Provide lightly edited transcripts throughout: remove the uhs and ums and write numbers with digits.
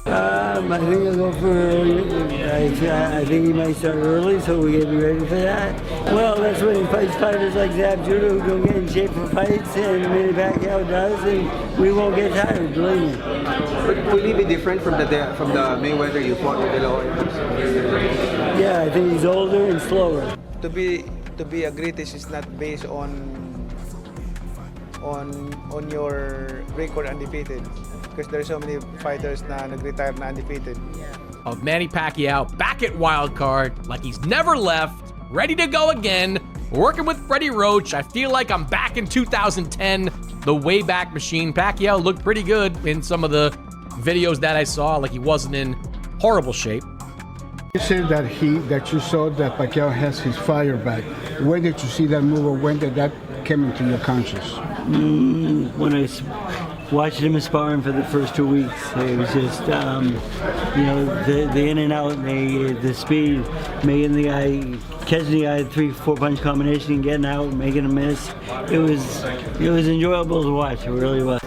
I think I'll go for. I think he might start early, so we gotta be ready for that. Well, that's when he fights fighters like Zab Judah who don't get in shape for fights, and Manny Pacquiao does, and we won't get tired. Believe me. But will he be different from the Mayweather you fought with De La Hoya? Yeah, I think he's older and slower. To be a greatest is not based on your record undefeated. Because there's so many fighters na nag-retire na undefeated. Of Manny Pacquiao back at Wildcard, like he's never left, ready to go again, working with Freddie Roach. I feel like I'm back in 2010, the Wayback Machine. Pacquiao looked pretty good in some of the videos that I saw, like he wasn't in horrible shape. You said that you saw that Pacquiao has his fire back. When did you see that move, or when did that come into your conscience? When I watched him sparring for the first 2 weeks, it was just, the in and out, the speed, making the guy, catching the guy 3-4 punch combination and getting out, making a miss. It was enjoyable to watch. It really was.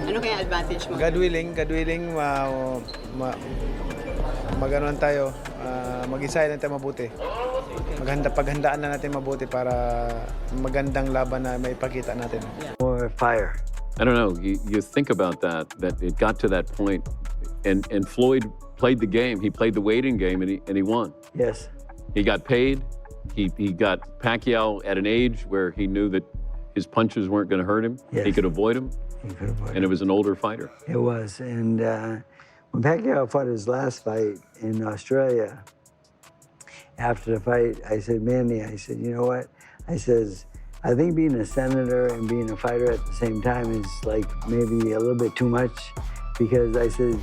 Ano kaya advantage mo? God willing, mag-anuan tayo, mag-isay lang tayo mabuti. Paghandaan na natin mabuti para magandang laban na maipakita natin. More fire. I don't know, you think about that it got to that point, and Floyd played the game. He played the waiting game, and he won. Yes. He got paid. He got Pacquiao at an age where he knew that his punches weren't going to hurt him. Yes. He could avoid them. And it was an older fighter. It was. And when Pacquiao fought his last fight in Australia, after the fight, I said, Manny, I said, you know what? I says, I think being a senator and being a fighter at the same time is like maybe a little bit too much, because I said,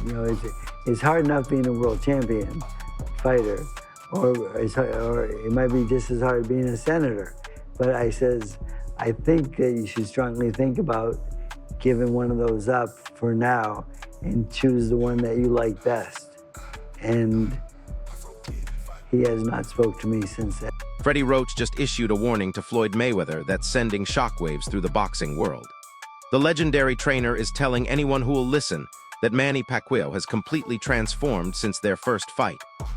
it's hard enough being a world champion fighter, or it might be just as hard being a senator. But I says, I think that you should strongly think about giving one of those up for now and choose the one that you like best. And he has not spoke to me since then. Freddie Roach just issued a warning to Floyd Mayweather that's sending shockwaves through the boxing world. The legendary trainer is telling anyone who will listen that Manny Pacquiao has completely transformed since their first fight,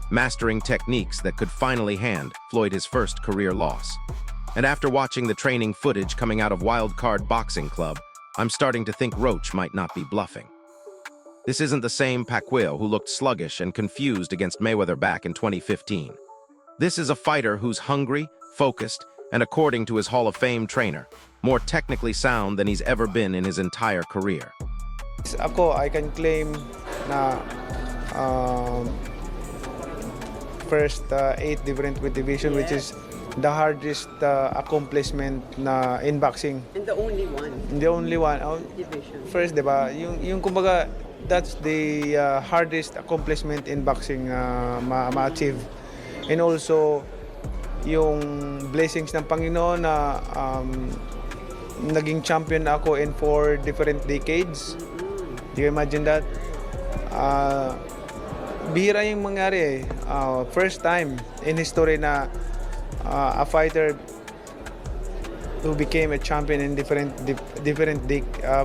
mastering techniques that could finally hand Floyd his first career loss. And after watching the training footage coming out of Wildcard Boxing Club, I'm starting to think Roach might not be bluffing. This isn't the same Pacquiao who looked sluggish and confused against Mayweather back in 2015. This is a fighter who's hungry, focused, and according to his Hall of Fame trainer, more technically sound than he's ever been in his entire career. Ako, I can claim na first 8 different weight division, which is the hardest accomplishment na in boxing. And the only one. The only one. Division. First, di ba? Yung kumbaga, that's the hardest accomplishment in boxing ma-achieve. And also, yung blessings ng Panginoon na naging champion ako in 4 different decades. Do you imagine that? Bihira yung mangyari. First time in history na a fighter who became a champion in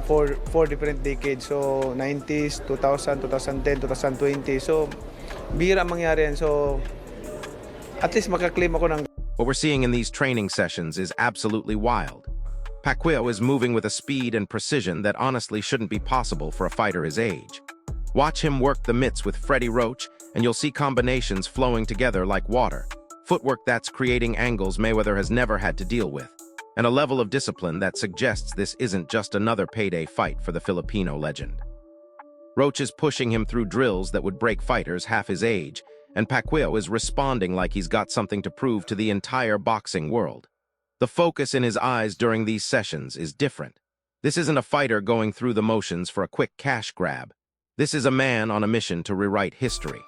four different decades. So 90s, 2000, 2010, 2020. So bihira mangyari yan. So at least makaklaim ako ng. What we're seeing in these training sessions is absolutely wild. Pacquiao is moving with a speed and precision that honestly shouldn't be possible for a fighter his age. Watch him work the mitts with Freddie Roach, and you'll see combinations flowing together like water. Footwork that's creating angles Mayweather has never had to deal with, and a level of discipline that suggests this isn't just another payday fight for the Filipino legend. Roach is pushing him through drills that would break fighters half his age, and Pacquiao is responding like he's got something to prove to the entire boxing world. The focus in his eyes during these sessions is different. This isn't a fighter going through the motions for a quick cash grab. This is a man on a mission to rewrite history.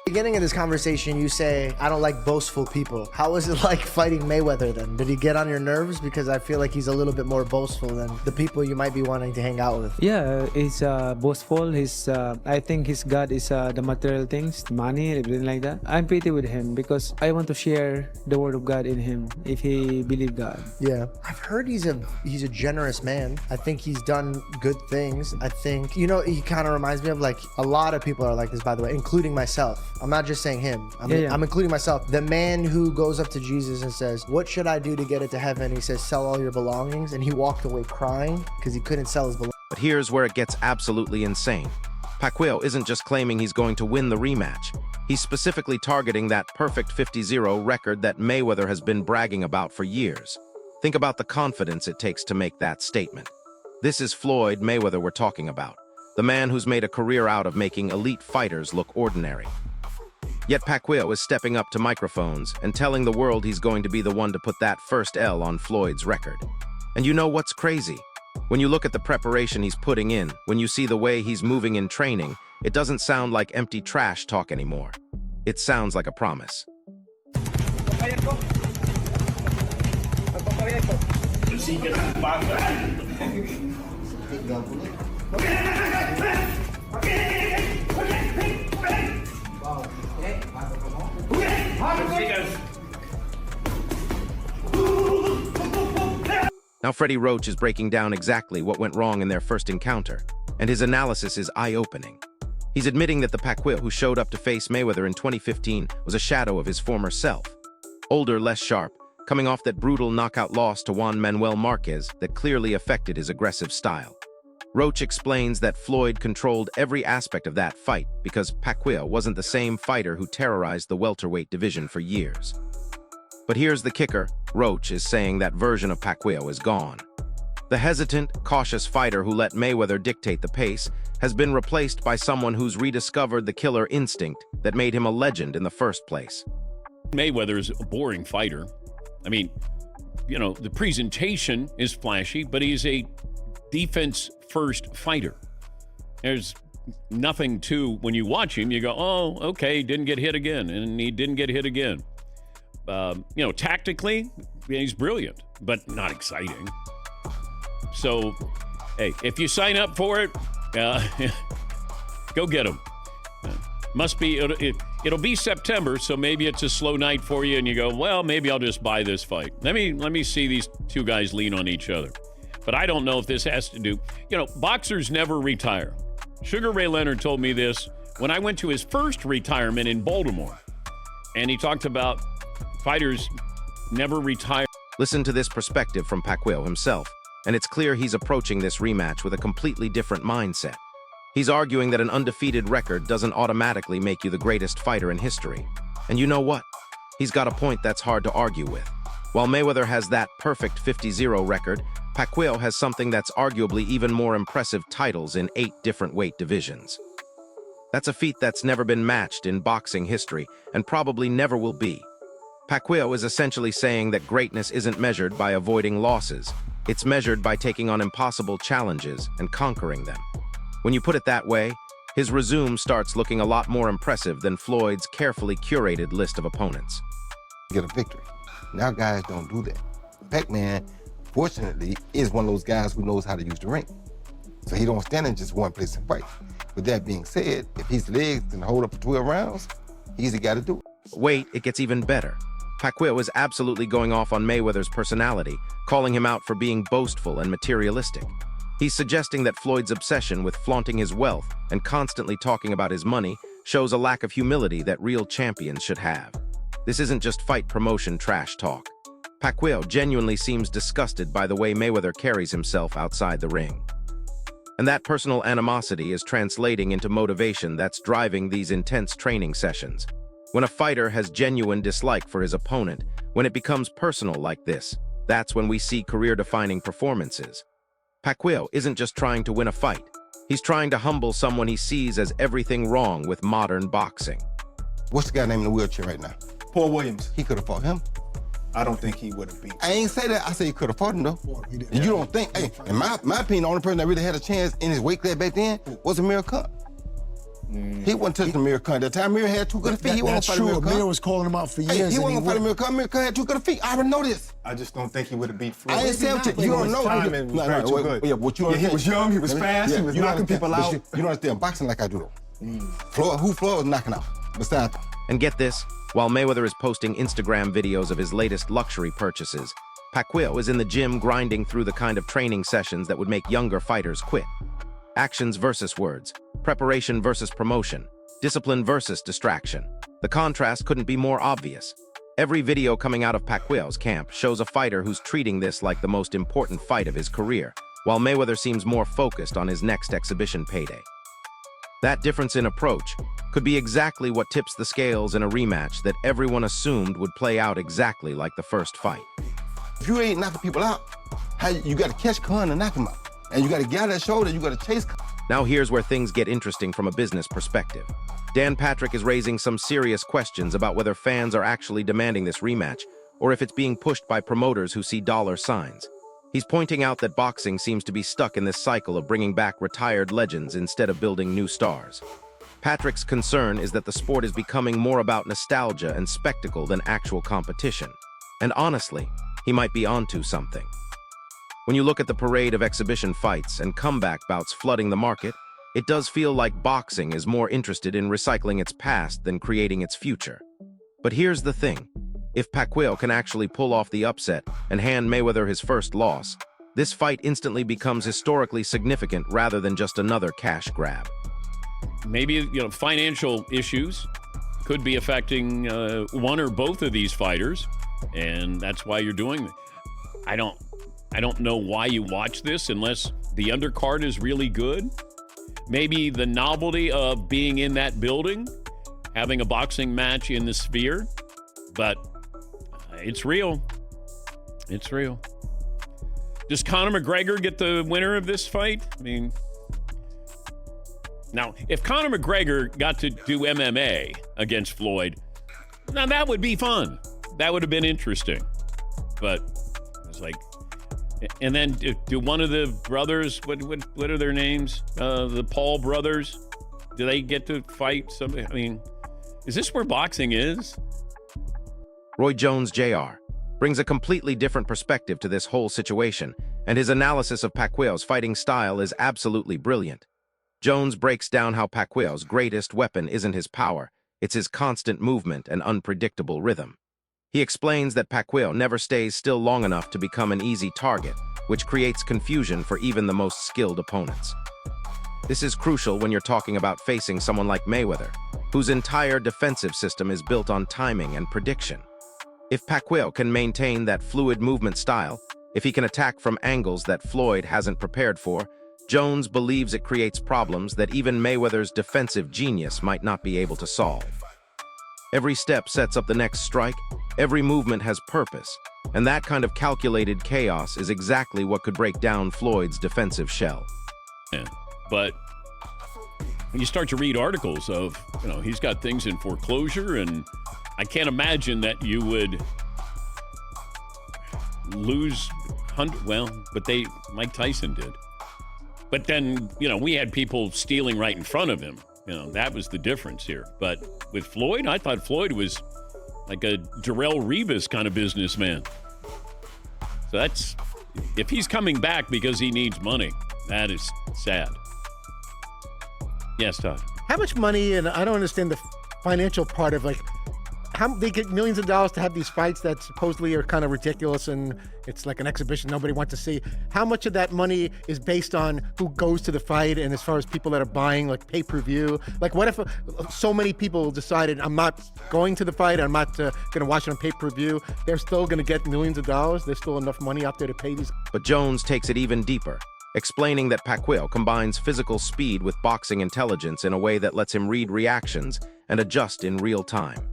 Beginning of this conversation, you say, I don't like boastful people. How was it like fighting Mayweather then? Did he get on your nerves? Because I feel like he's a little bit more boastful than the people you might be wanting to hang out with. Yeah, he's boastful. I think his God is the material things, money, everything like that. I'm pretty with him because I want to share the word of God in him if he believe God. Yeah. I've heard he's a generous man. I think he's done good things. I think, you know, he kind of reminds me of like a lot of people are like this, by the way, including myself. I'm not just saying him. I'm including myself. The man who goes up to Jesus and says, what should I do to get into heaven? He says, sell all your belongings. And he walked away crying because he couldn't sell his belongings. But here's where it gets absolutely insane. Pacquiao isn't just claiming he's going to win the rematch. He's specifically targeting that perfect 50-0 record that Mayweather has been bragging about for years. Think about the confidence it takes to make that statement. This is Floyd Mayweather we're talking about, the man who's made a career out of making elite fighters look ordinary. Yet Pacquiao is stepping up to microphones and telling the world he's going to be the one to put that first L on Floyd's record. And you know what's crazy? When you look at the preparation he's putting in, when you see the way he's moving in training, it doesn't sound like empty trash talk anymore. It sounds like a promise. Now Freddie Roach is breaking down exactly what went wrong in their first encounter, and his analysis is eye-opening. He's admitting that the Pacquiao who showed up to face Mayweather in 2015 was a shadow of his former self. Older, less sharp, coming off that brutal knockout loss to Juan Manuel Marquez that clearly affected his aggressive style. Roach explains that Floyd controlled every aspect of that fight because Pacquiao wasn't the same fighter who terrorized the welterweight division for years. But here's the kicker. Roach is saying that version of Pacquiao is gone. The hesitant, cautious fighter who let Mayweather dictate the pace has been replaced by someone who's rediscovered the killer instinct that made him a legend in the first place. Mayweather's a boring fighter. I mean, you know, the presentation is flashy, but he's a defense-first fighter. There's nothing to, when you watch him, you go, oh, okay, didn't get hit again, and he didn't get hit again. You know, tactically, he's brilliant, but not exciting. So, hey, if you sign up for it, go get him. Must be, it'll be September, so maybe it's a slow night for you, and you go, well, maybe I'll just buy this fight. Let me see these two guys lean on each other. But I don't know if this has to do, you know, boxers never retire. Sugar Ray Leonard told me this when I went to his first retirement in Baltimore, and he talked about fighters never retire. Listen to this perspective from Pacquiao himself, and it's clear he's approaching this rematch with a completely different mindset. He's arguing that an undefeated record doesn't automatically make you the greatest fighter in history. And you know what? He's got a point that's hard to argue with. While Mayweather has that perfect 50-0 record, Pacquiao has something that's arguably even more impressive titles in 8 different weight divisions. That's a feat that's never been matched in boxing history and probably never will be. Pacquiao is essentially saying that greatness isn't measured by avoiding losses. It's measured by taking on impossible challenges and conquering them. When you put it that way, his resume starts looking a lot more impressive than Floyd's carefully curated list of opponents. Get a victory. Now guys don't do that. Pac-Man, fortunately, is one of those guys who knows how to use the ring. So he don't stand in just one place and fight. With that being said, if his legs can hold up for 12 rounds, he's the guy to do it. Wait, it gets even better. Pacquiao is absolutely going off on Mayweather's personality, calling him out for being boastful and materialistic. He's suggesting that Floyd's obsession with flaunting his wealth and constantly talking about his money shows a lack of humility that real champions should have. This isn't just fight promotion trash talk. Pacquiao genuinely seems disgusted by the way Mayweather carries himself outside the ring. And that personal animosity is translating into motivation that's driving these intense training sessions. When a fighter has genuine dislike for his opponent, when it becomes personal like this, that's when we see career-defining performances. Pacquiao isn't just trying to win a fight. He's trying to humble someone he sees as everything wrong with modern boxing. What's the guy named in the wheelchair right now? Paul Williams. He could have fought him. I don't think he would have beat. I ain't say that. I say he could have fought him though. And you don't think? Hey, in my opinion, the only person that really had a chance in his weight class back then was Amir Khan. He wasn't touching Amir Khan. The time Amir had too good a feet, he wasn't That's fighting true. Amir Khan. Amir was calling him out for years. Hey, he and wasn't fighting Amir Khan. Amir Khan had too good a feet. I already know this. I just don't think he would have beat Floyd. I ain't saying you don't know. Timing was very too good. Yeah, what you he was young, he was fast, he was knocking people out. You don't understand boxing like I do though. Floyd was knocking out. Besides. And get this, while Mayweather is posting Instagram videos of his latest luxury purchases, Pacquiao is in the gym grinding through the kind of training sessions that would make younger fighters quit. Actions versus words, preparation versus promotion, discipline versus distraction. The contrast couldn't be more obvious. Every video coming out of Pacquiao's camp shows a fighter who's treating this like the most important fight of his career, while Mayweather seems more focused on his next exhibition payday. That difference in approach could be exactly what tips the scales in a rematch that everyone assumed would play out exactly like the first fight. If you ain't knocking people out, you got to catch Khan and knock him out. And you got to get out that shoulder, you got to chase Khan. Now here's where things get interesting from a business perspective. Dan Patrick is raising some serious questions about whether fans are actually demanding this rematch, or if it's being pushed by promoters who see dollar signs. He's pointing out that boxing seems to be stuck in this cycle of bringing back retired legends instead of building new stars. Patrick's concern is that the sport is becoming more about nostalgia and spectacle than actual competition. And honestly, he might be onto something. When you look at the parade of exhibition fights and comeback bouts flooding the market, it does feel like boxing is more interested in recycling its past than creating its future. But here's the thing. If Pacquiao can actually pull off the upset and hand Mayweather his first loss, this fight instantly becomes historically significant rather than just another cash grab. Maybe, financial issues could be affecting one or both of these fighters, and that's why you're doing it. I don't know why you watch this unless the undercard is really good. Maybe the novelty of being in that building, having a boxing match in the Sphere, but it's real. It's real. Does Conor McGregor get the winner of this fight? I mean, now, if Conor McGregor got to do MMA against Floyd, now that would be fun. That would have been interesting. But it's like, and then do one of the brothers, what are their names? The Paul brothers, do they get to fight somebody? I mean, is this where boxing is? Roy Jones Jr. brings a completely different perspective to this whole situation, and his analysis of Pacquiao's fighting style is absolutely brilliant. Jones breaks down how Pacquiao's greatest weapon isn't his power, it's his constant movement and unpredictable rhythm. He explains that Pacquiao never stays still long enough to become an easy target, which creates confusion for even the most skilled opponents. This is crucial when you're talking about facing someone like Mayweather, whose entire defensive system is built on timing and prediction. If Pacquiao can maintain that fluid movement style, if he can attack from angles that Floyd hasn't prepared for, Jones believes it creates problems that even Mayweather's defensive genius might not be able to solve. Every step sets up the next strike, every movement has purpose, and that kind of calculated chaos is exactly what could break down Floyd's defensive shell. Yeah, but when you start to read articles of, he's got things in foreclosure, and I can't imagine that you would lose but Mike Tyson did. But then, we had people stealing right in front of him. That was the difference here. But with Floyd, I thought Floyd was like a Darrell Revis kind of businessman. So if he's coming back because he needs money, that is sad. Yes, Todd. How much money, and I don't understand the financial part of how they get millions of dollars to have these fights that supposedly are kind of ridiculous and it's like an exhibition nobody wants to see. How much of that money is based on who goes to the fight and as far as people that are buying pay-per-view? What if so many people decided I'm not going to the fight, I'm not going to watch it on pay-per-view, they're still going to get millions of dollars? There's still enough money out there to pay these. But Jones takes it even deeper, explaining that Pacquiao combines physical speed with boxing intelligence in a way that lets him read reactions and adjust in real time.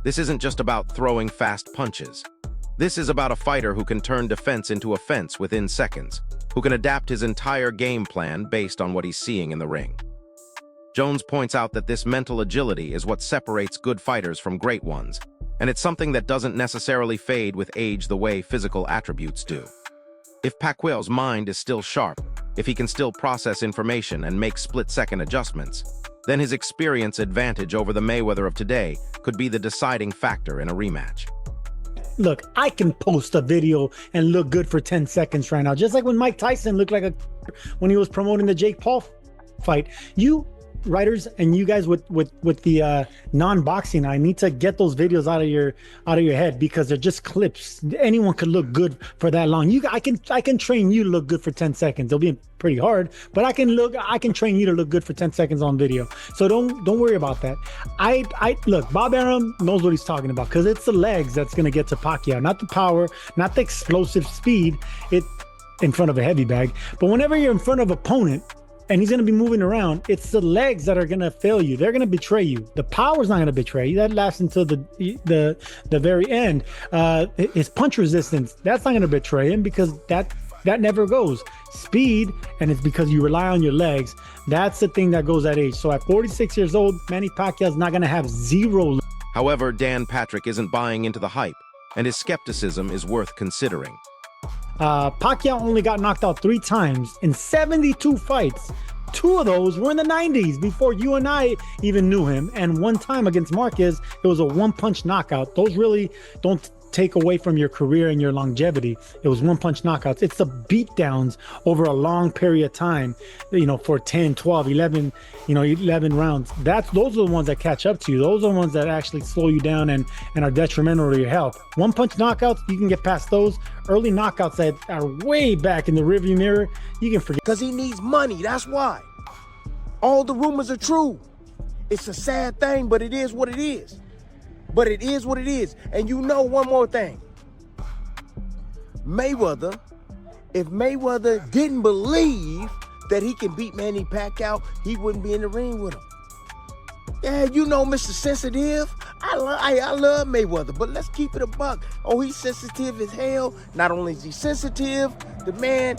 This isn't just about throwing fast punches. This is about a fighter who can turn defense into offense within seconds, who can adapt his entire game plan based on what he's seeing in the ring. Jones points out that this mental agility is what separates good fighters from great ones, and it's something that doesn't necessarily fade with age the way physical attributes do. If Pacquiao's mind is still sharp, if he can still process information and make split-second adjustments, then his experience advantage over the Mayweather of today could be the deciding factor in a rematch. Look, I can post a video and look good for 10 seconds right now, just like when Mike Tyson looked like a when he was promoting the Jake Paul fight. You writers and you guys with the non-boxing, I need to get those videos out of your head, because they're just clips. Anyone could look good for that long. I can train you to look good for 10 seconds. It'll be pretty hard, but I can train you to look good for 10 seconds on video. So don't worry about that. I look, Bob Arum knows what he's talking about, because it's the legs that's going to get to Pacquiao, not the power, not the explosive speed in front of a heavy bag. But whenever you're in front of an opponent and he's going to be moving around, it's the legs that are going to fail you. They're going to betray you. The power's not going to betray you. That lasts until the very end. His punch resistance, that's not going to betray him, because that never goes. Speed, and it's because you rely on your legs. That's the thing that goes at age. So at 46 years old, Manny Pacquiao's not going to have zero. However, Dan Patrick isn't buying into the hype, and his skepticism is worth considering. Pacquiao only got knocked out 3 times in 72 fights. 2 of those were in the 90s, before you and I even knew him. And 1 time against Marquez, it was a 1-punch knockout. Those really don't take away from your career and your longevity. It was 1-punch knockouts. It's the beatdowns over a long period of time, for 10, 12, 11, 11 rounds. Those are the ones that catch up to you. Those are the ones that actually slow you down and are detrimental to your health. 1-punch knockouts, you can get past those. Early knockouts that are way back in the rearview mirror, you can forget. Because he needs money, that's why. All the rumors are true. It's a sad thing, but it is what it is. But it is what it is. And one more thing. Mayweather, if Mayweather didn't believe that he can beat Manny Pacquiao, he wouldn't be in the ring with him. Yeah, Mr. Sensitive. I love Mayweather, but let's keep it a buck. Oh, he's sensitive as hell. Not only is he sensitive, the man,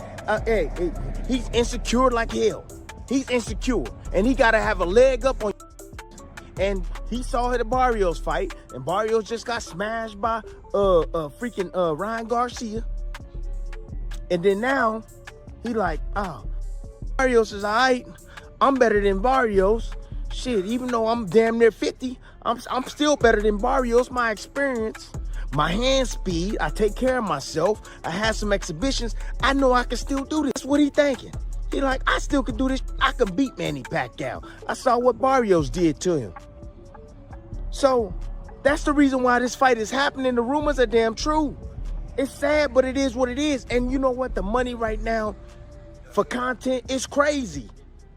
he's insecure like hell. He's insecure, and he got to have a leg up on. And he saw the Barrios fight, and Barrios just got smashed by Ryan Garcia. And then now he like, Barrios is all right. I'm better than Barrios. Shit, even though I'm damn near 50, I'm still better than Barrios. My experience, my hand speed, I take care of myself. I had some exhibitions. I know I can still do this. That's what he thinking. He like, I still can do this. I can beat Manny Pacquiao. I saw what Barrios did to him. So that's the reason why this fight is happening. The rumors are damn true. It's sad, but it is what it is. And you know what? The money right now for content is crazy.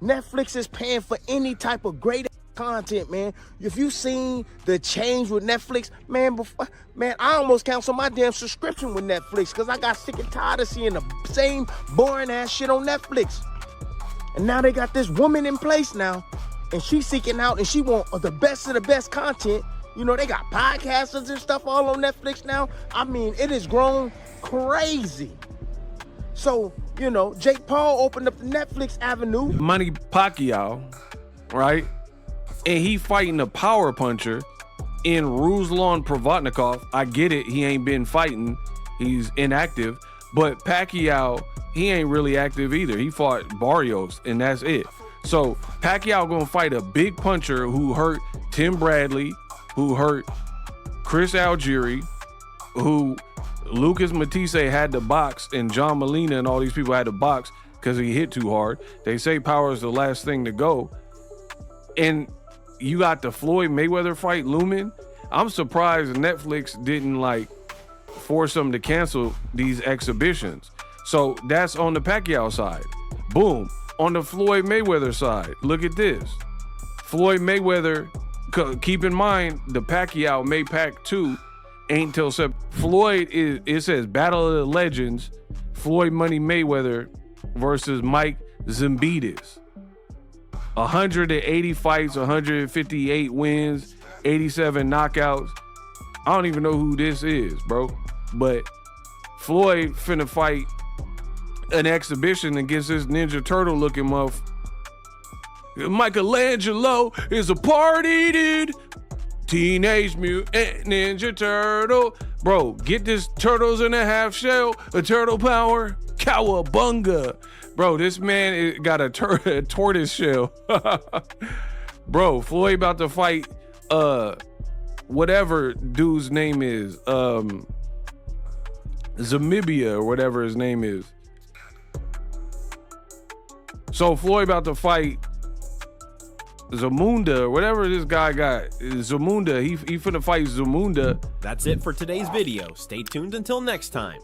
Netflix is paying for any type of great content, man. If you seen the change with Netflix, man, I almost canceled my damn subscription with Netflix because I got sick and tired of seeing the same boring ass shit on Netflix. And now they got this woman in place now, and she's seeking out, and she want the best of the best content. They got podcasters and stuff all on Netflix now. I mean, it has grown crazy. So, Jake Paul opened up the Netflix avenue. Manny Pacquiao, right? And he fighting a power puncher in Ruslan Provodnikov. I get it. He ain't been fighting. He's inactive. But Pacquiao, he ain't really active either. He fought Barrios, and that's it. So Pacquiao gonna fight a big puncher who hurt Tim Bradley, who hurt Chris Algieri, who Lucas Matisse had to box, and John Molina and all these people had to box because he hit too hard. They say power is the last thing to go. And you got the Floyd Mayweather fight looming. I'm surprised Netflix didn't force them to cancel these exhibitions. So that's on the Pacquiao side. Boom. On the Floyd Mayweather side, look at this. Floyd Mayweather, keep in mind, the Pacquiao Maypac 2 ain't till Floyd it says Battle of the Legends, Floyd Money Mayweather versus Mike Zimbides. 180 fights, 158 wins, 87 knockouts. I don't even know who this is, bro. But Floyd finna fight an exhibition against this Ninja Turtle looking muff. Michelangelo is a party dude. Teenage Mutant Ninja Turtle. Bro, get this turtles in a half shell, a turtle power, cowabunga. Bro, this man got a tortoise shell. Bro, Floyd about to fight whatever dude's name is. Zamibia or whatever his name is. So Floyd about to fight Zamunda or whatever this guy got. Zamunda, he finna fight Zamunda. That's it for today's video. Stay tuned until next time.